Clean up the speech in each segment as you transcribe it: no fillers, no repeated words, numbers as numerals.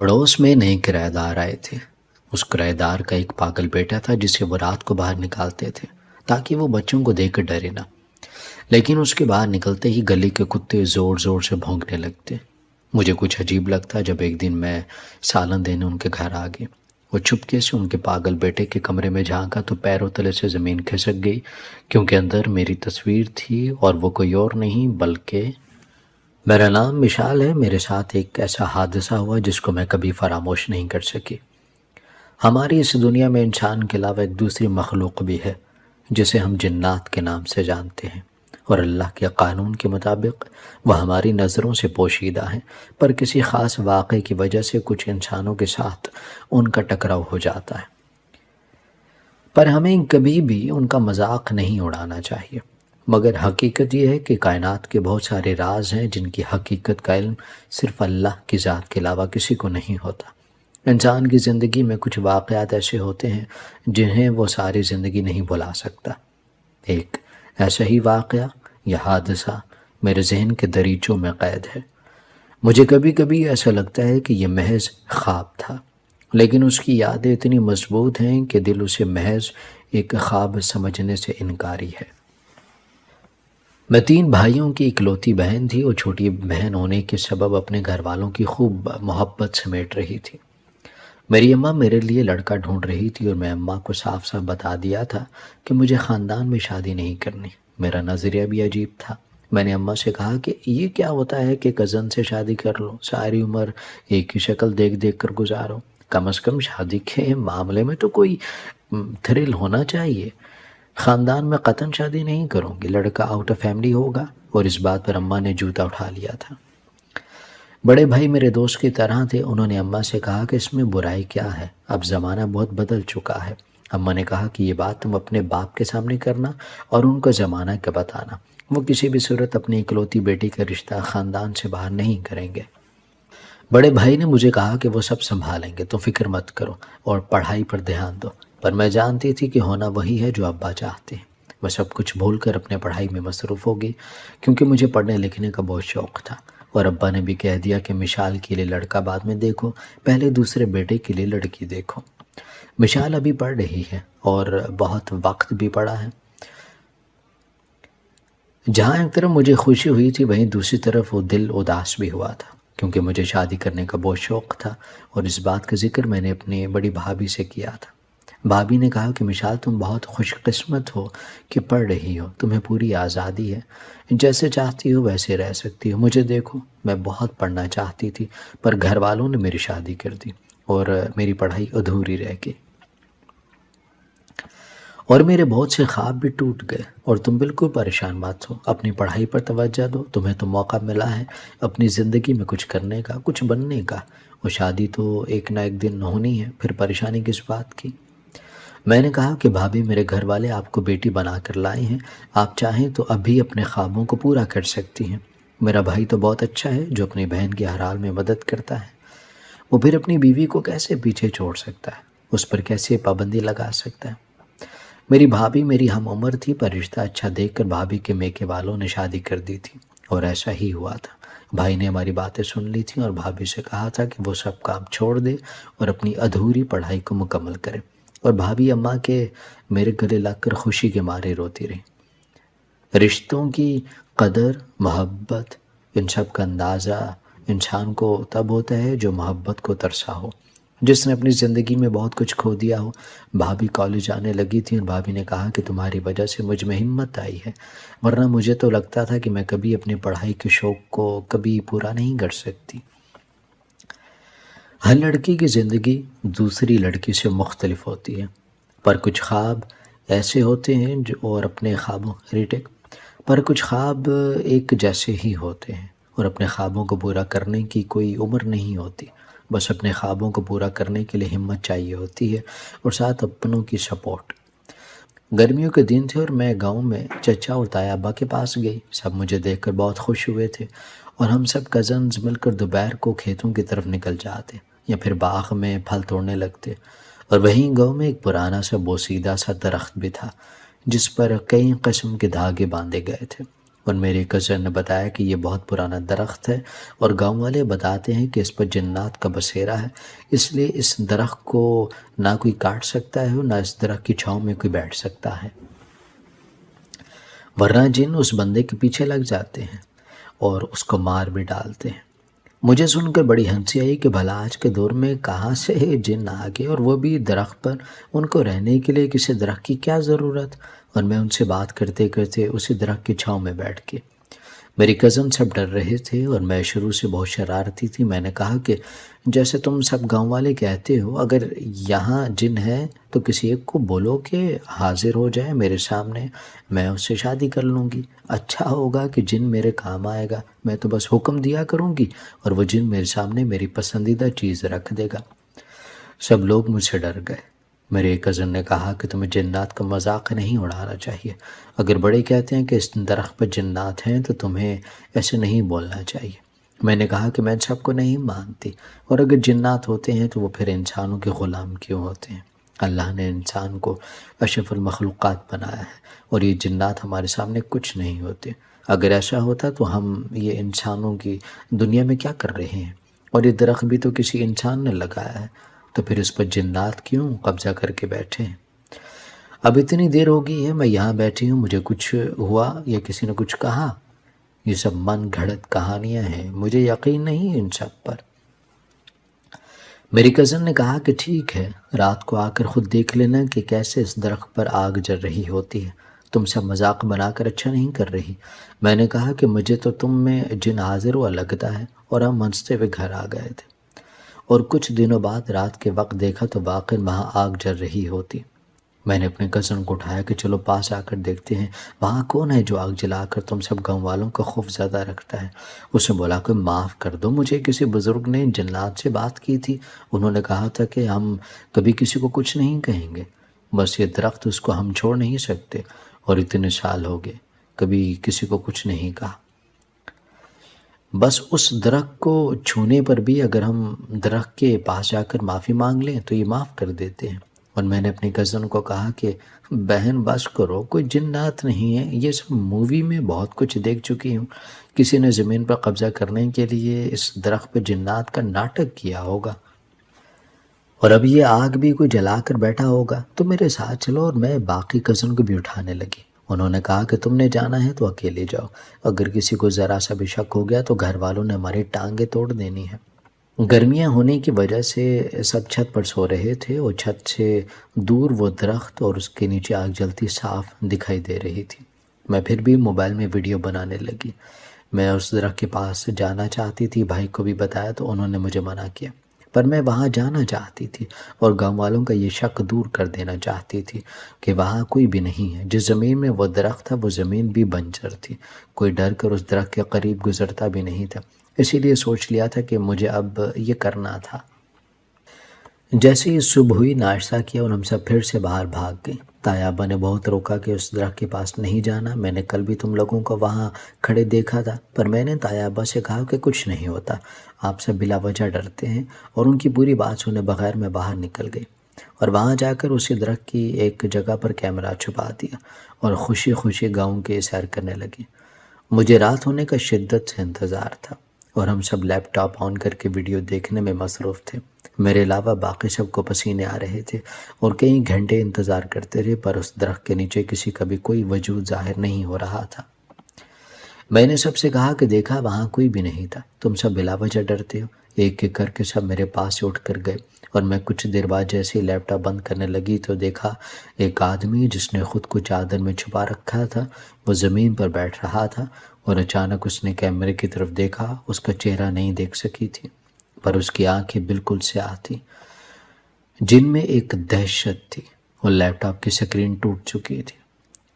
پڑوس میں نئے کرایہ دار آئے تھے۔ اس کرایہ دار کا ایک پاگل بیٹا تھا جسے وہ رات کو باہر نکالتے تھے تاکہ وہ بچوں کو دیکھ کر ڈرے نہ، لیکن اس کے باہر نکلتے ہی گلی کے کتے زور زور سے بھونکنے لگتے۔ مجھے کچھ عجیب لگتا جب ایک دن میں سالن دینے ان کے گھر آ گئی۔ وہ چپکے سے ان کے پاگل بیٹے کے کمرے میں جھانکا تو پیروں تلے سے زمین کھسک گئی، کیونکہ اندر میری تصویر تھی اور وہ کوئی اور نہیں بلکہ میرا نام مشال ہے۔ میرے ساتھ ایک ایسا حادثہ ہوا جس کو میں کبھی فراموش نہیں کر سکی۔ ہماری اس دنیا میں انسان کے علاوہ ایک دوسری مخلوق بھی ہے جسے ہم جنات کے نام سے جانتے ہیں، اور اللہ کے قانون کے مطابق وہ ہماری نظروں سے پوشیدہ ہیں، پر کسی خاص واقعے کی وجہ سے کچھ انسانوں کے ساتھ ان کا ٹکراؤ ہو جاتا ہے۔ پر ہمیں کبھی بھی ان کا مذاق نہیں اڑانا چاہیے، مگر حقیقت یہ ہے کہ کائنات کے بہت سارے راز ہیں جن کی حقیقت کا علم صرف اللہ کی ذات کے علاوہ کسی کو نہیں ہوتا۔ انسان کی زندگی میں کچھ واقعات ایسے ہوتے ہیں جنہیں وہ ساری زندگی نہیں بھلا سکتا۔ ایک ایسا ہی واقعہ یا حادثہ میرے ذہن کے دریچوں میں قید ہے۔ مجھے کبھی کبھی ایسا لگتا ہے کہ یہ محض خواب تھا، لیکن اس کی یادیں اتنی مضبوط ہیں کہ دل اسے محض ایک خواب سمجھنے سے انکاری ہے۔ میں 3 بھائیوں کی اکلوتی بہن تھی اور چھوٹی بہن ہونے کے سبب اپنے گھر والوں کی خوب محبت سمیٹ رہی تھی۔ میری اماں میرے لیے لڑکا ڈھونڈ رہی تھی اور میں اماں کو صاف صاف بتا دیا تھا کہ مجھے خاندان میں شادی نہیں کرنی۔ میرا نظریہ بھی عجیب تھا۔ میں نے اماں سے کہا کہ یہ کیا ہوتا ہے کہ کزن سے شادی کر لو، ساری عمر ایک ہی شکل دیکھ دیکھ کر گزارو، کم از کم شادی کے معاملے میں تو کوئی تھرل ہونا چاہیے۔ خاندان میں قطعاً شادی نہیں کروں گی، لڑکا آؤٹ آف فیملی ہوگا۔ اور اس بات پر اماں نے جوتا اٹھا لیا تھا۔ بڑے بھائی میرے دوست کی طرح تھے، انہوں نے اماں سے کہا کہ اس میں برائی کیا ہے، اب زمانہ بہت بدل چکا ہے۔ اماں نے کہا کہ یہ بات تم اپنے باپ کے سامنے کرنا اور ان کو زمانہ کا بتانا، وہ کسی بھی صورت اپنی اکلوتی بیٹی کا رشتہ خاندان سے باہر نہیں کریں گے۔ بڑے بھائی نے مجھے کہا کہ وہ سب سنبھالیں گے، تو فکر مت کرو اور پڑھائی پر دھیان دو، پر میں جانتی تھی کہ ہونا وہی ہے جو ابا چاہتے ہیں۔ وہ سب کچھ بھول کر اپنے پڑھائی میں مصروف ہو گئی، کیونکہ مجھے پڑھنے لکھنے کا بہت شوق تھا، اور ابا نے بھی کہہ دیا کہ مشال کے لیے لڑکا بعد میں دیکھو، پہلے دوسرے بیٹے کے لیے لڑکی دیکھو۔ مشال ابھی پڑھ رہی ہے اور بہت وقت بھی پڑا ہے۔ جہاں ایک طرف مجھے خوشی ہوئی تھی، وہیں دوسری طرف وہ دل اداس بھی ہوا تھا، کیونکہ مجھے شادی کرنے کا بہت شوق تھا، اور اس بات کا ذکر میں نے اپنی بڑی بھابھی سے کیا تھا۔ بھابھی نے کہا کہ مشال تم بہت خوش قسمت ہو کہ پڑھ رہی ہو، تمہیں پوری آزادی ہے، جیسے چاہتی ہو ویسے رہ سکتی ہو۔ مجھے دیکھو، میں بہت پڑھنا چاہتی تھی، پر گھر والوں نے میری شادی کر دی اور میری پڑھائی ادھوری رہ گئی، اور میرے بہت سے خواب بھی ٹوٹ گئے۔ اور تم بالکل پریشان مت ہو، اپنی پڑھائی پر توجہ دو، تمہیں تو موقع ملا ہے اپنی زندگی میں کچھ کرنے کا، کچھ بننے کا، اور شادی تو ایک نہ ایک دن ہونی ہے، پھر پریشانی کس بات کی۔ میں نے کہا کہ بھابھی، میرے گھر والے آپ کو بیٹی بنا کر لائے ہیں، آپ چاہیں تو ابھی اپنے خوابوں کو پورا کر سکتی ہیں۔ میرا بھائی تو بہت اچھا ہے جو اپنی بہن کی ہر حال میں مدد کرتا ہے، وہ پھر اپنی بیوی کو کیسے پیچھے چھوڑ سکتا ہے، اس پر کیسے پابندی لگا سکتا ہے۔ میری بھابھی میری ہم عمر تھی، پر رشتہ اچھا دیکھ کر بھابھی کے میکے والوں نے شادی کر دی تھی، اور ایسا ہی ہوا تھا۔ بھائی نے ہماری باتیں سن لی تھیں اور بھابھی سے کہا تھا کہ وہ سب کام چھوڑ دے اور اپنی ادھوری پڑھائی کو مکمل کرے، اور بھابھی اماں کے میرے گلے لگ کر خوشی کے مارے روتی رہی۔ رشتوں کی قدر، محبت، ان سب کا اندازہ انسان کو تب ہوتا ہے جو محبت کو ترسا ہو، جس نے اپنی زندگی میں بہت کچھ کھو دیا ہو۔ بھابھی کالج آنے لگی تھی اور بھابھی نے کہا کہ تمہاری وجہ سے مجھ میں ہمت آئی ہے، ورنہ مجھے تو لگتا تھا کہ میں کبھی اپنی پڑھائی کے شوق کو کبھی پورا نہیں کر سکتی۔ ہر لڑکی کی زندگی دوسری لڑکی سے مختلف ہوتی ہے، پر کچھ خواب ایسے ہوتے ہیں اور اپنے خوابوں پر کچھ خواب ایک جیسے ہی ہوتے ہیں، اور اپنے خوابوں کو پورا کرنے کی کوئی عمر نہیں ہوتی، بس اپنے خوابوں کو پورا کرنے کے لیے ہمت چاہیے ہوتی ہے، اور ساتھ اپنوں کی سپورٹ۔ گرمیوں کے دن تھے اور میں گاؤں میں چچا اور تایا ابا کے پاس گئی۔ سب مجھے دیکھ کر بہت خوش ہوئے تھے، اور ہم سب کزنز مل کر دوپہر کو کھیتوں کی طرف نکل جاتے یا پھر باغ میں پھل توڑنے لگتے، اور وہیں گاؤں میں ایک پرانا سا بوسیدہ سا درخت بھی تھا جس پر کئی قسم کے دھاگے باندھے گئے تھے، اور میرے کزن نے بتایا کہ یہ بہت پرانا درخت ہے اور گاؤں والے بتاتے ہیں کہ اس پر جنات کا بسیرا ہے، اس لیے اس درخت کو نہ کوئی کاٹ سکتا ہے اور نہ اس درخت کی چھاؤں میں کوئی بیٹھ سکتا ہے، ورنہ جن اس بندے کے پیچھے لگ جاتے ہیں اور اس کو مار بھی ڈالتے ہیں۔ مجھے سن کر بڑی ہنسی آئی کہ بھلا آج کے دور میں کہاں سے جن آ گئے، اور وہ بھی درخت پر، ان کو رہنے کے لیے کسی درخت کی کیا ضرورت؟ اور میں ان سے بات کرتے کرتے اسی درخت کی چھاؤں میں بیٹھ کے، میری کزن سب ڈر رہے تھے اور میں شروع سے بہت شرارتی تھی۔ میں نے کہا کہ جیسے تم سب گاؤں والے کہتے ہو، اگر یہاں جن ہے تو کسی ایک کو بولو کہ حاضر ہو جائے میرے سامنے، میں اس سے شادی کر لوں گی، اچھا ہوگا کہ جن میرے کام آئے گا، میں تو بس حکم دیا کروں گی اور وہ جن میرے سامنے میری پسندیدہ چیز رکھ دے گا۔ سب لوگ مجھ سے ڈر گئے۔ میرے کزن نے کہا کہ تمہیں جنات کا مذاق نہیں اڑانا چاہیے، اگر بڑے کہتے ہیں کہ اس درخت پر جنات ہیں تو تمہیں ایسے نہیں بولنا چاہیے۔ میں نے کہا کہ میں ان سب کو نہیں مانتی، اور اگر جنات ہوتے ہیں تو وہ پھر انسانوں کے غلام کیوں ہوتے ہیں؟ اللہ نے انسان کو اشرف المخلوقات بنایا ہے اور یہ جنات ہمارے سامنے کچھ نہیں ہوتے۔ اگر ایسا ہوتا تو ہم یہ انسانوں کی دنیا میں کیا کر رہے ہیں؟ اور یہ درخت بھی تو کسی انسان نے لگایا ہے، تو پھر اس پر جنات کیوں قبضہ کر کے بیٹھے ہیں؟ اب اتنی دیر ہو گئی ہے میں یہاں بیٹھی ہوں، مجھے کچھ ہوا یا کسی نے کچھ کہا؟ یہ سب من گھڑت کہانیاں ہیں، مجھے یقین نہیں ان سب پر۔ میری کزن نے کہا کہ ٹھیک ہے، رات کو آ کر خود دیکھ لینا کہ کیسے اس درخت پر آگ جل رہی ہوتی ہے، تم سب مذاق بنا کر اچھا نہیں کر رہی۔ میں نے کہا کہ مجھے تو تم میں جن حاضر ہوا لگتا ہے، اور ہم ہنستے ہوئے گھر آ گئے تھے، اور کچھ دنوں بعد رات کے وقت دیکھا تو واقعی وہاں آگ جل رہی ہوتی۔ میں نے اپنے کزن کو اٹھایا کہ چلو پاس آ کر دیکھتے ہیں وہاں کون ہے جو آگ جلا کر تم سب گاؤں والوں کو خوف زدہ رکھتا ہے۔ اس نے بولا کہ معاف کر دو، مجھے کسی بزرگ نے جنات سے بات کی تھی، انہوں نے کہا تھا کہ ہم کبھی کسی کو کچھ نہیں کہیں گے، بس یہ درخت اس کو ہم چھوڑ نہیں سکتے، اور اتنے سال ہو گئے کبھی کسی کو کچھ نہیں کہا۔ بس اس درخت کو چھونے پر بھی اگر ہم درخت کے پاس جا کر معافی مانگ لیں تو یہ معاف کر دیتے ہیں۔ اور میں نے اپنی کزن کو کہا کہ بہن بس کرو، کوئی جنات نہیں ہے، یہ سب مووی میں بہت کچھ دیکھ چکی ہوں، کسی نے زمین پر قبضہ کرنے کے لیے اس درخت پہ جنات کا ناٹک کیا ہوگا، اور اب یہ آگ بھی کوئی جلا کر بیٹھا ہوگا، تو میرے ساتھ چلو۔ اور میں باقی کزن کو بھی اٹھانے لگی۔ انہوں نے کہا کہ تم نے جانا ہے تو اکیلے جاؤ، اگر کسی کو ذرا سا بھی شک ہو گیا تو گھر والوں نے ہماری ٹانگیں توڑ دینی ہے۔ گرمیاں ہونے کی وجہ سے سب چھت پر سو رہے تھے، اور چھت سے دور وہ درخت اور اس کے نیچے آگ جلتی صاف دکھائی دے رہی تھی۔ میں پھر بھی موبائل میں ویڈیو بنانے لگی۔ میں اس درخت کے پاس جانا چاہتی تھی، بھائی کو بھی بتایا تو انہوں نے مجھے منع کیا، پر میں وہاں جانا چاہتی تھی اور گاؤں والوں کا یہ شک دور کر دینا چاہتی تھی کہ وہاں کوئی بھی نہیں ہے۔ جس زمین میں وہ درخت تھا وہ زمین بھی بنجر تھی، کوئی ڈر کر اس درخت کے قریب گزرتا بھی نہیں تھا، اسی لیے سوچ لیا تھا کہ مجھے اب یہ کرنا تھا۔ جیسے ہی صبح ہوئی ناشتہ کیا اور ہم سب پھر سے باہر بھاگ گئے۔ تایابا نے بہت روکا کہ اس درخت کے پاس نہیں جانا، میں نے کل بھی تم لوگوں کو وہاں کھڑے دیکھا تھا، پر میں نے تایابا سے کہا کہ کچھ نہیں ہوتا، آپ سب بلا وجہ ڈرتے ہیں، اور ان کی پوری بات سنے بغیر میں باہر نکل گئی اور وہاں جا کر اسی درخت کی ایک جگہ پر کیمرہ چھپا دیا اور خوشی خوشی گاؤں کے سیر کرنے لگی۔ مجھے رات ہونے کا شدت سے انتظار تھا اور ہم سب لیپ ٹاپ آن کر کے ویڈیو دیکھنے میں مصروف تھے۔ میرے علاوہ باقی سب کو پسینے آ رہے تھے اور کئی گھنٹے انتظار کرتے رہے، پر اس درخت کے نیچے کسی کا بھی کوئی وجود ظاہر نہیں ہو رہا تھا۔ میں نے سب سے کہا کہ دیکھا وہاں کوئی بھی نہیں تھا، تم سب بلا وجہ ڈرتے ہو۔ ایک ایک کر کے سب میرے پاس سے اٹھ کر گئے، اور میں کچھ دیر بعد جیسے ہی لیپ ٹاپ بند کرنے لگی تو دیکھا ایک آدمی جس نے خود کو چادر میں چھپا رکھا تھا، وہ زمین پر بیٹھ رہا تھا، اور اچانک اس نے کیمرے کی طرف دیکھا۔ اس کا چہرہ نہیں دیکھ سکی تھی، پر اس کی آنکھیں بالکل سیاہ تھیں جن میں ایک دہشت تھی، اور لیپ ٹاپ کی سکرین ٹوٹ چکی تھی۔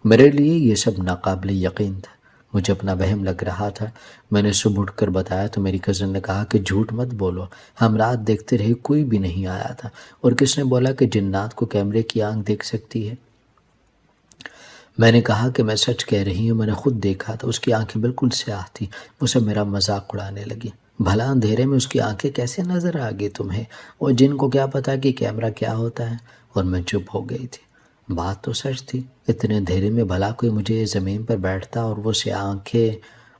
میرے لیے یہ سب ناقابل یقین تھا، مجھے اپنا وہم لگ رہا تھا۔ میں نے صبح اٹھ کر بتایا تو میری کزن نے کہا کہ جھوٹ مت بولو، ہم رات دیکھتے رہے کوئی بھی نہیں آیا تھا، اور کس نے بولا کہ جنات کو کیمرے کی آنکھ دیکھ سکتی ہے؟ میں نے کہا کہ میں سچ کہہ رہی ہوں، میں نے خود دیکھا تھا، اس کی آنکھیں بالکل سیاہ تھیں۔ وہ سب میرا مذاق اڑانے لگی، بھلا اندھیرے میں اس کی آنکھیں کیسے نظر آ گئی تمہیں، اور جن کو کیا پتا کہ کیمرہ کیا ہوتا ہے؟ اور میں چپ ہو گئی تھی۔ بات تو سچ تھی، اتنے اندھیرے میں بھلا کوئی مجھے زمین پر بیٹھتا اور وہ سیاہ آنکھیں،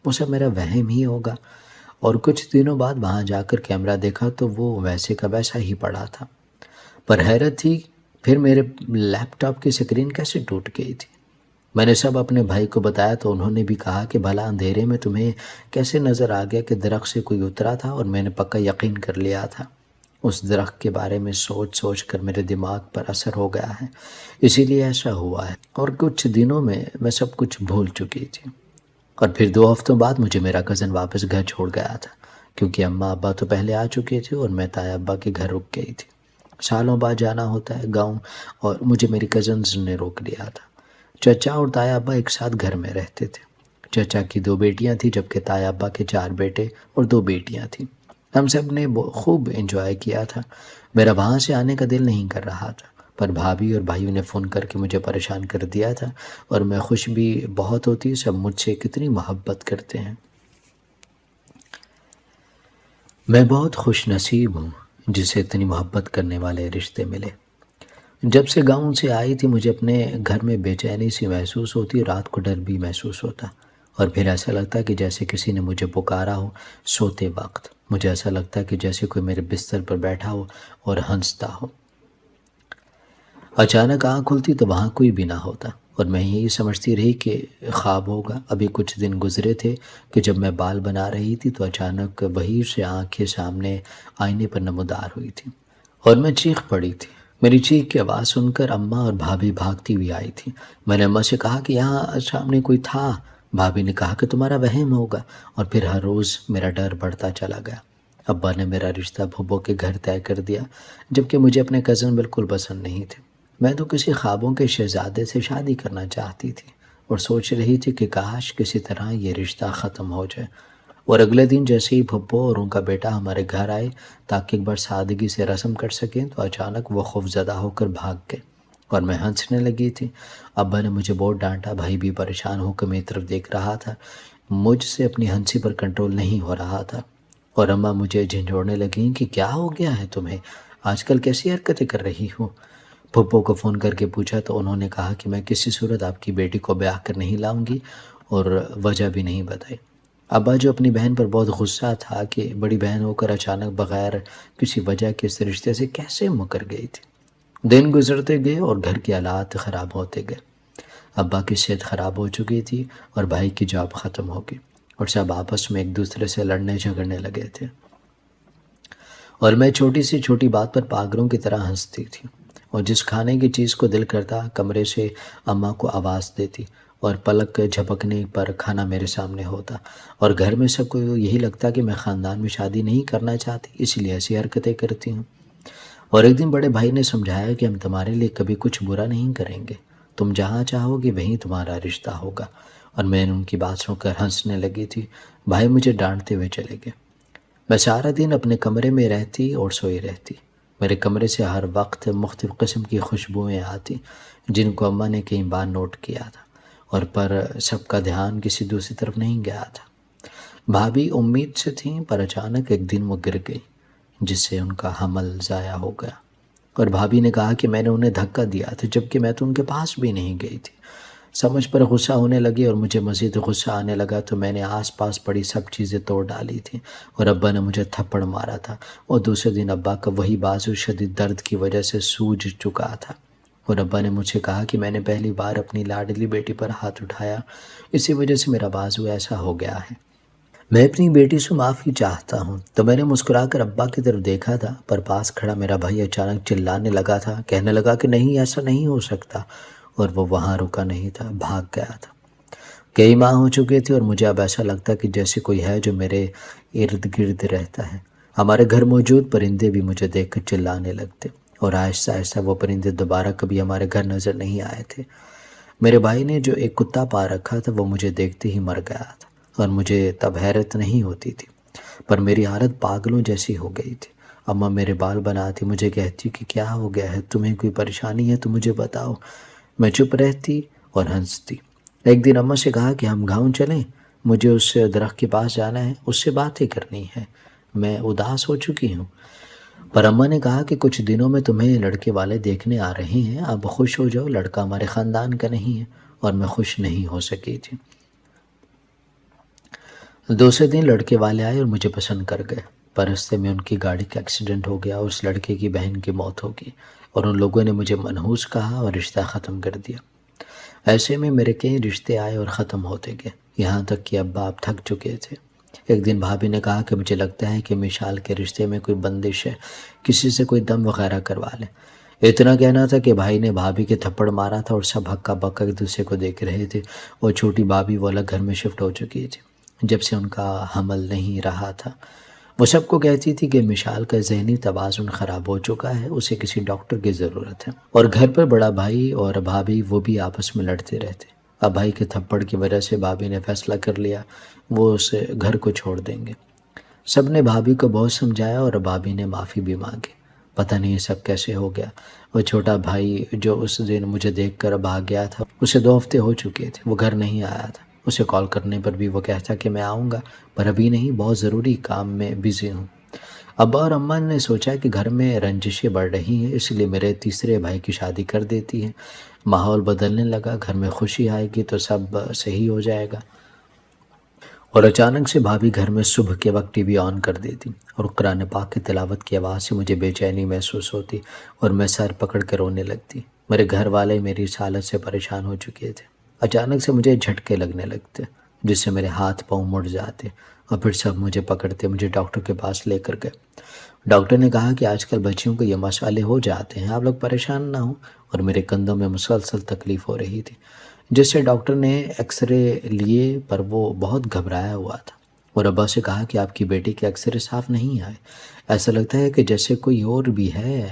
وہ سب میرا وہم ہی ہوگا۔ اور کچھ دنوں بعد وہاں جا کر کیمرہ دیکھا تو وہ ویسے کا ویسا ہی پڑا تھا، پر حیرت تھی پھر میرے لیپ ٹاپ کی سکرین کیسے ٹوٹ گئی تھی۔ میں نے سب اپنے بھائی کو بتایا تو انہوں نے بھی کہا کہ بھلا اندھیرے میں تمہیں کیسے نظر آ گیا کہ درخت سے کوئی اترا تھا، اور میں نے پکا یقین کر لیا تھا۔ اس درخت کے بارے میں سوچ سوچ کر میرے دماغ پر اثر ہو گیا ہے، اسی لیے ایسا ہوا ہے، اور کچھ دنوں میں سب کچھ بھول چکی تھی۔ اور پھر 2 ہفتوں بعد مجھے میرا کزن واپس گھر چھوڑ گیا تھا، کیونکہ اماں ابا تو پہلے آ چکے تھے اور میں تایا ابا کے گھر رک گئی تھی۔ سالوں بعد جانا ہوتا ہے گاؤں، اور مجھے میری کزنز نے روک لیا تھا۔ چچا اور تایا ابا ایک ساتھ گھر میں رہتے تھے۔ چچا کی 2 بیٹیاں تھیں، جبکہ تایا ابا کے 4 بیٹے اور 2 بیٹیاں تھیں۔ ہم سب نے خوب انجوائے کیا تھا۔ میرا وہاں سے آنے کا دل نہیں کر رہا تھا، پر بھابھی اور بھائیوں نے فون کر کے مجھے پریشان کر دیا تھا، اور میں خوش بھی بہت ہوتی، سب مجھ سے کتنی محبت کرتے ہیں۔ میں بہت خوش نصیب ہوں جسے اتنی محبت کرنے والے رشتے ملے۔ جب سے گاؤں سے آئی تھی مجھے اپنے گھر میں بے چینی سی محسوس ہوتی، رات کو ڈر بھی محسوس ہوتا، اور پھر ایسا لگتا کہ جیسے کسی نے مجھے پکارا ہو سوتے وقت۔ مجھے ایسا لگتا کہ جیسے کوئی میرے بستر پر بیٹھا ہو اور ہنستا ہو۔ اچانک آنکھ کھلتی تو وہاں کوئی بھی نہ ہوتا، اور میں یہی سمجھتی رہی کہ خواب ہوگا۔ ابھی کچھ دن گزرے تھے کہ جب میں بال بنا رہی تھی تو اچانک وہی سے آنکھیں سامنے آئینے پر نمودار ہوئی تھی، اور میں چیخ پڑی تھی۔ میری چیخ کی آواز سن کر اماں اور بھابھی بھاگتی ہوئی آئی تھی۔ میں نے اماں سے کہا کہ یہاں سامنے کوئی تھا۔ بھابھی نے کہا کہ تمہارا وہم ہوگا، اور پھر ہر روز میرا ڈر بڑھتا چلا گیا۔ ابا نے میرا رشتہ پھوپھو کے گھر طے کر دیا، جبکہ مجھے اپنے کزن بالکل پسند نہیں تھے۔ میں تو کسی خوابوں کے شہزادے سے شادی کرنا چاہتی تھی، اور سوچ رہی تھی کہ کاش کسی طرح یہ رشتہ ختم ہو جائے۔ اور اگلے دن جیسے ہی پھپھو اور ان کا بیٹا ہمارے گھر آئے تاکہ ایک بار سادگی سے رسم کر سکیں، تو اچانک وہ خوفزدہ ہو کر بھاگ گئے، اور میں ہنسنے لگی تھی۔ ابا نے مجھے بہت ڈانٹا، بھائی بھی پریشان ہو کر میری طرف دیکھ رہا تھا، مجھ سے اپنی ہنسی پر کنٹرول نہیں ہو رہا تھا۔ اور اماں مجھے جھنجھوڑنے لگیں کہ کیا ہو گیا ہے تمہیں، آج کل کیسی حرکتیں کر رہی ہو۔ پھپھو کو فون کر کے پوچھا تو انہوں نے کہا کہ میں کسی صورت آپ کی بیٹی کو بیاہ کر نہیں لاؤں گی، اور وجہ بھی نہیں بتائی۔ ابا جو اپنی بہن پر بہت غصہ تھا کہ بڑی بہن ہو کر اچانک بغیر کسی وجہ کے اس رشتے سے کیسے مکر گئی تھی۔ دن گزرتے گئے اور گھر کے حالات خراب ہوتے گئے۔ ابا کی صحت خراب ہو چکی تھی، اور بھائی کی جاب ختم ہو گئی، اور سب آپس میں ایک دوسرے سے لڑنے جھگڑنے لگے تھے، اور میں چھوٹی سی چھوٹی بات پر پاگلوں کی طرح ہنستی تھی، اور جس کھانے کی چیز کو دل کرتا کمرے سے اماں کو آواز دیتی، اور پلک جھپکنے پر کھانا میرے سامنے ہوتا، اور گھر میں سب کو یہی لگتا کہ میں خاندان میں شادی نہیں کرنا چاہتی، اس لیے ایسی حرکتیں کرتی ہوں۔ اور ایک دن بڑے بھائی نے سمجھایا کہ ہم تمہارے لیے کبھی کچھ برا نہیں کریں گے، تم جہاں چاہو گے وہیں تمہارا رشتہ ہوگا۔ اور میں نے ان کی بات سن کر ہنسنے لگی تھی۔ بھائی مجھے ڈانٹتے ہوئے چلے گئے۔ میں سارا دن اپنے کمرے میں رہتی اور سوئی رہتی۔ میرے کمرے سے ہر وقت مختلف قسم کی خوشبوئیں آتی، جن کو اماں نے کئی بار نوٹ کیا تھا، اور پر سب کا دھیان کسی دوسری طرف نہیں گیا تھا۔ بھابھی امید سے تھیں، پر اچانک ایک دن وہ گر گئی، جس سے ان کا حمل ضائع ہو گیا، اور بھابھی نے کہا کہ میں نے انہیں دھکا دیا تھا، جبکہ میں تو ان کے پاس بھی نہیں گئی تھی۔ سمجھ پر غصہ ہونے لگی، اور مجھے مزید غصہ آنے لگا تو میں نے آس پاس پڑی سب چیزیں توڑ ڈالی تھیں، اور ابا نے مجھے تھپڑ مارا تھا، اور دوسرے دن ابا کا وہی بازو شدید درد کی وجہ سے سوج چکا تھا، اور ابا نے مجھ سے کہا کہ میں نے پہلی بار اپنی لاڈلی بیٹی پر ہاتھ اٹھایا، اسی وجہ سے میرا بازو ایسا ہو گیا ہے۔ میں اپنی بیٹی سے معافی چاہتا ہوں۔ تو میں نے مسکرا کر ابا کی طرف دیکھا تھا، پر پاس کھڑا میرا بھائی اچانک چلانے لگا تھا، کہنے لگا کہ نہیں، ایسا نہیں ہو سکتا، اور وہ وہاں رکا نہیں تھا، بھاگ گیا تھا۔ کئی ماہ ہو چکے تھے، اور مجھے اب ایسا لگتا کہ جیسے کوئی ہے جو میرے ارد گرد رہتا ہے۔ ہمارے گھر موجود پرندے بھی مجھے دیکھ کر چلانے لگتے، اور آہستہ آہستہ وہ پرندے دوبارہ کبھی ہمارے گھر نظر نہیں آئے تھے۔ میرے بھائی نے جو ایک کتا پا رکھا تھا وہ مجھے دیکھتے ہی مر گیا تھا، اور مجھے تب حیرت نہیں ہوتی تھی، پر میری حالت پاگلوں جیسی ہو گئی تھی۔ اماں میرے بال بناتی، مجھے کہتی کہ کیا ہو گیا ہے، تمہیں کوئی پریشانی ہے تو مجھے بتاؤ۔ میں چپ رہتی اور ہنستی۔ ایک دن اماں سے کہا کہ ہم گاؤں چلیں، مجھے اس درخت کے پاس جانا ہے، اس سے باتیں کرنی ہے، میں اداس ہو چکی ہوں۔ پر اماں نے کہا کہ کچھ دنوں میں تمہیں لڑکے والے دیکھنے آ رہے ہیں، اب خوش ہو جاؤ، لڑکا ہمارے خاندان کا نہیں ہے۔ اور میں خوش نہیں ہو سکی تھی۔ دوسرے دن لڑکے والے آئے اور مجھے پسند کر گئے، پر راستے میں ان کی گاڑی کا ایکسیڈنٹ ہو گیا اور اس لڑکے کی بہن کی موت ہو گئی، اور ان لوگوں نے مجھے منحوس کہا اور رشتہ ختم کر دیا۔ ایسے میں میرے کئی رشتے آئے اور ختم ہوتے گئے، یہاں تک کہ ابا اب تھک چکے تھے۔ ایک دن بھابھی نے کہا کہ مجھے لگتا ہے کہ مشال کے رشتے میں کوئی بندش ہے، کسی سے کوئی دم وغیرہ کروا لیں۔ اتنا کہنا تھا کہ بھائی نے بھابھی کے تھپڑ مارا تھا اور سب ہکا بکا ایک دوسرے کو دیکھ رہے تھے، اور چھوٹی بھابھی وہ الگ گھر میں شفٹ ہو چکی تھی جب سے ان کا حمل نہیں رہا تھا۔ وہ سب کو کہتی تھی کہ مشال کا ذہنی توازن خراب ہو چکا ہے، اسے کسی ڈاکٹر کی ضرورت ہے۔ اور گھر پر بڑا بھائی اور بھابھی وہ بھی آپس میں لڑتے رہتے۔ اب بھائی کے تھپڑ کی وجہ سے بھابھی نے فیصلہ کر لیا وہ اس گھر کو چھوڑ دیں گے۔ سب نے بھابھی کو بہت سمجھایا اور بھابھی نے معافی بھی مانگی۔ پتہ نہیں یہ سب کیسے ہو گیا۔ وہ چھوٹا بھائی جو اس دن مجھے دیکھ کر بھاگ گیا تھا، اسے 2 ہفتے ہو چکے تھے، وہ گھر نہیں آیا تھا۔ اسے کال کرنے پر بھی وہ کہتا کہ میں آؤں گا، پر ابھی نہیں، بہت ضروری کام میں بزی ہوں۔ ابا اور اماں نے سوچا کہ گھر میں رنجشیں بڑھ رہی ہیں، اس لیے میرے تیسرے بھائی کی شادی کر دیتی ہیں۔ ماحول بدلنے لگا، گھر میں خوشی آئے گی تو سب صحیح ہو جائے گا۔ اور اچانک سے بھابھی گھر میں صبح کے وقت ٹی وی آن کر دیتی اور قرآن پاک کی تلاوت کی آواز سے مجھے بے چینی محسوس ہوتی اور میں سر پکڑ کے رونے لگتی۔ میرے گھر والے میری اس حالت سے پریشان ہو چکے تھے۔ اچانک سے مجھے جھٹکے لگنے لگتے جس سے میرے ہاتھ پاؤں مڑ جاتے اور پھر سب مجھے پکڑتے مجھے ڈاکٹر کے پاس لے کر گئے۔ ڈاکٹر نے کہا کہ آج کل بچیوں کو یہ مسئلے ہو جاتے ہیں، آپ لوگ پریشان نہ ہوں، اور میرے کندھوں میں مسلسل تکلیف ہو رہی تھی، جس سے ڈاکٹر نے ایکس رے لیے پر وہ بہت گھبرایا ہوا تھا، اور ابا سے کہا کہ آپ کی بیٹی کے ایکس رے صاف نہیں آئے، ایسا لگتا ہے کہ جیسے کوئی اور بھی ہے،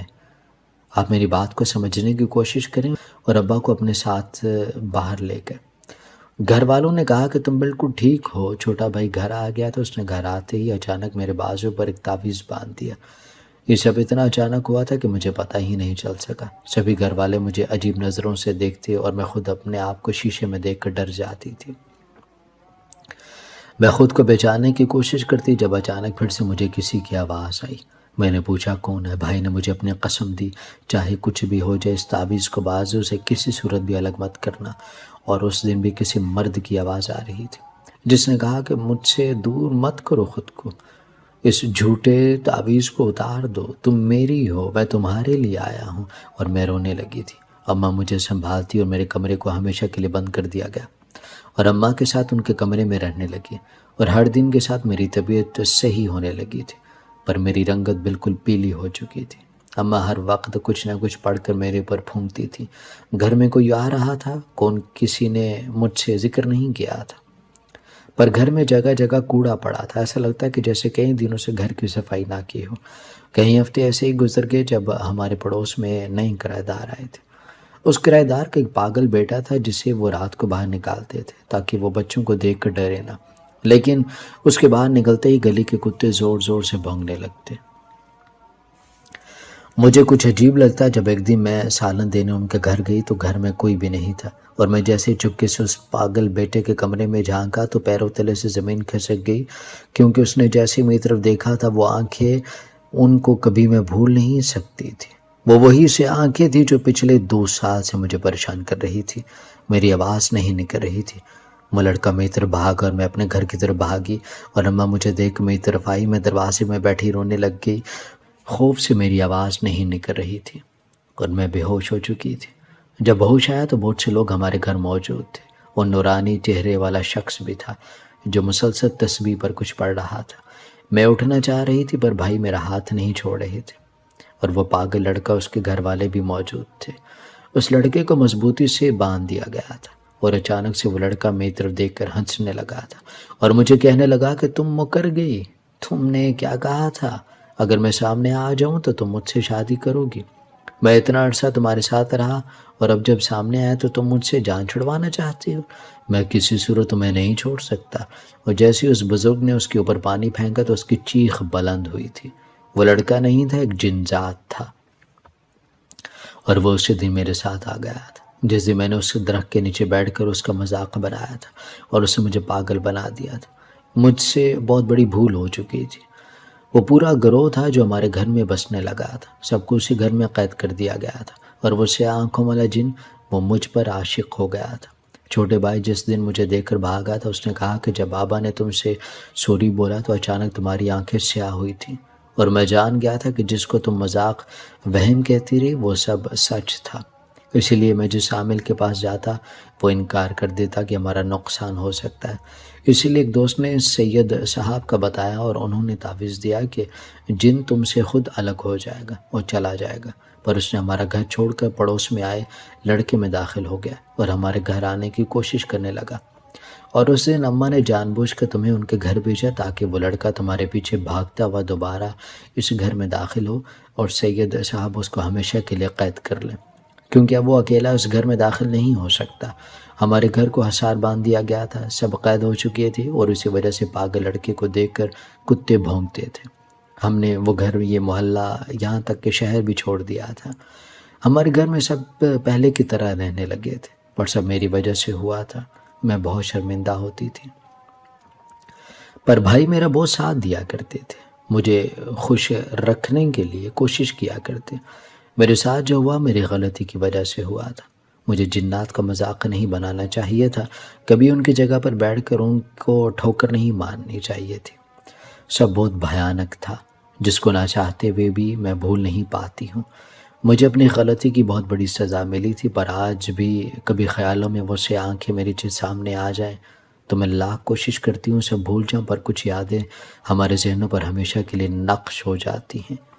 آپ میری بات کو سمجھنے کی کوشش کریں، اور ابا کو اپنے ساتھ باہر لے گئے۔ گھر والوں نے کہا کہ تم بالکل ٹھیک ہو۔ چھوٹا بھائی گھر آ گیا تو اس نے گھر آتے ہی اچانک میرے بازو پر ایک تعویذ باندھ دیا۔ یہ سب اتنا اچانک ہوا تھا کہ مجھے پتہ ہی نہیں چل سکا۔ سبھی گھر والے مجھے عجیب نظروں سے دیکھتے اور میں خود اپنے آپ کو شیشے میں دیکھ کر ڈر جاتی تھی۔ میں خود کو بچانے کی کوشش کرتی جب اچانک پھر سے مجھے کسی کی آواز آئی۔ میں نے پوچھا کون ہے؟ بھائی نے مجھے اپنی قسم دی چاہے کچھ بھی ہو جائے اس تعویذ کو بازو سے کسی صورت بھی الگ مت کرنا، اور اس دن بھی کسی مرد کی آواز آ رہی تھی جس نے کہا کہ مجھ سے دور مت کرو خود کو، اس جھوٹے تعویذ کو اتار دو، تم میری ہو، میں تمہارے لیے آیا ہوں۔ اور میں رونے لگی تھی۔ اماں مجھے سنبھالتی اور میرے کمرے کو ہمیشہ کے لیے بند کر دیا گیا، اور اماں کے ساتھ ان کے کمرے میں رہنے لگی، اور ہر دن کے ساتھ میری طبیعت صحیح ہونے لگی تھی، پر میری رنگت بالکل پیلی ہو چکی تھی۔ اماں ہر وقت کچھ نہ کچھ پڑھ کر میرے اوپر پھونکتی تھی۔ گھر میں کوئی آ رہا تھا، کسی نے مجھ سے ذکر نہیں کیا تھا، پر گھر میں جگہ جگہ کوڑا پڑا تھا، ایسا لگتا ہے کہ جیسے کئی دنوں سے گھر کی صفائی نہ کی ہو۔ کئی ہفتے ایسے ہی گزر گئے جب ہمارے پڑوس میں نئے کرایہ دار آئے تھے۔ اس کرایہ دار کا ایک پاگل بیٹا تھا جسے وہ رات کو باہر نکالتے تھے تاکہ وہ بچوں کو دیکھ کر ڈرے نہ، لیکن اس کے باہر نکلتے ہی گلی کے کتے زور زور سے بھونکنے لگتے۔ مجھے کچھ عجیب لگتا جب ایک دن میں سالن دینے ان کے گھر گئی تو گھر میں کوئی بھی نہیں تھا، اور میں جیسے چپکے سے اس پاگل بیٹے کے کمرے میں جھانکا تو پیروں تلے سے زمین کھسک گئی، کیونکہ اس نے جیسے میری طرف دیکھا تھا وہ آنکھیں ان کو کبھی میں بھول نہیں سکتی تھی۔ وہ وہی سے آنکھیں تھی جو پچھلے 2 سال سے مجھے پریشان کر رہی تھی۔ میری آواز نہیں نکل رہی تھی۔ وہ لڑکا میری طرف بھاگا اور میں اپنے گھر کی طرف بھاگی، اور اماں مجھے دیکھ میری طرف آئی۔ میں دروازے میں بیٹھی رونے لگ گئی، خوف سے میری آواز نہیں نکل رہی تھی اور میں بے ہوش ہو چکی تھی۔ جب ہوش آیا تو بہت سے لوگ ہمارے گھر موجود تھے، اور نورانی چہرے والا شخص بھی تھا جو مسلسل تسبیح پر کچھ پڑھ رہا تھا۔ میں اٹھنا چاہ رہی تھی پر بھائی میرا ہاتھ نہیں چھوڑ رہے تھے، اور وہ پاگل لڑکا اس کے گھر والے بھی موجود تھے۔ اس لڑکے کو مضبوطی سے باندھ دیا گیا تھا، اور اچانک سے وہ لڑکا میری طرف دیکھ کر ہنسنے لگا تھا اور مجھے کہنے لگا کہ تم مکر گئی، تم نے کیا کہا تھا، اگر میں سامنے آ جاؤں تو تم مجھ سے شادی کرو گی؟ میں اتنا عرصہ تمہارے ساتھ رہا اور اب جب سامنے آیا تو تم مجھ سے جان چھڑوانا چاہتی ہو؟ میں کسی صورت تمہیں نہیں چھوڑ سکتا۔ اور جیسے اس بزرگ نے اس کے اوپر پانی پھینکا تو اس کی چیخ بلند ہوئی تھی۔ وہ لڑکا نہیں تھا، ایک جن ذات تھا، اور وہ اسی دن میرے ساتھ آ گیا تھا جس دن میں نے اس درخت کے نیچے بیٹھ کر اس کا مذاق بنایا تھا اور اسے مجھے پاگل بنا دیا تھا۔ مجھ سے بہت بڑی بھول ہو چکی تھی۔ وہ پورا گروہ تھا جو ہمارے گھر میں بسنے لگا تھا، سب کو اسی گھر میں قید کر دیا گیا تھا، اور وہ سیاہ آنکھوں والا جن وہ مجھ پر عاشق ہو گیا تھا۔ چھوٹے بھائی جس دن مجھے دیکھ کر بھاگا تھا، اس نے کہا کہ جب بابا نے تم سے سوری بولا تو اچانک تمہاری آنکھیں سیاہ ہوئی تھیں، اور میں جان گیا تھا کہ جس کو تم مذاق وہم کہتی رہی وہ سب سچ تھا۔ اسی لیے میں جس عامل کے پاس جاتا وہ انکار کر دیتا کہ ہمارا نقصان ہو سکتا ہے۔ اسی لیے ایک دوست نے سید صاحب کا بتایا اور انہوں نے تعویذ دیا کہ جن تم سے خود الگ ہو جائے گا اور چلا جائے گا، پر اس نے ہمارا گھر چھوڑ کر پڑوس میں آئے لڑکے میں داخل ہو گیا اور ہمارے گھر آنے کی کوشش کرنے لگا، اور اس دن اماں نے جان بوجھ کر تمہیں ان کے گھر بھیجا تاکہ وہ لڑکا تمہارے پیچھے بھاگتا ہوا دوبارہ اس گھر میں داخل ہو اور سید صاحب اس کو ہمیشہ کے لیے قید کر لیں، کیونکہ اب وہ اکیلا اس گھر میں داخل نہیں ہو سکتا۔ ہمارے گھر کو حصار باندھ دیا گیا تھا، سب قید ہو چکے تھے، اور اسی وجہ سے پاگل لڑکے کو دیکھ کر کتے بھونکتے تھے۔ ہم نے وہ گھر، یہ محلہ، یہاں تک کہ شہر بھی چھوڑ دیا تھا۔ ہمارے گھر میں سب پہلے کی طرح رہنے لگے تھے، پر سب میری وجہ سے ہوا تھا۔ میں بہت شرمندہ ہوتی تھی، پر بھائی میرا بہت ساتھ دیا کرتے تھے، مجھے خوش رکھنے کے لیے کوشش کیا کرتے۔ میرے ساتھ جو ہوا میری غلطی کی وجہ سے ہوا تھا۔ مجھے جنات کا مذاق نہیں بنانا چاہیے تھا، کبھی ان کی جگہ پر بیٹھ کر ان کو ٹھوکر نہیں مارنی چاہیے تھی۔ سب بہت بھیانک تھا، جس کو نہ چاہتے ہوئے بھی میں بھول نہیں پاتی ہوں۔ مجھے اپنی غلطی کی بہت بڑی سزا ملی تھی، پر آج بھی کبھی خیالوں میں وہ سے آنکھیں میری سامنے آ جائیں تو میں لاکھ کوشش کرتی ہوں سب بھول جاؤں، پر کچھ یادیں ہمارے ذہنوں پر ہمیشہ کے لیے نقش ہو جاتی ہیں۔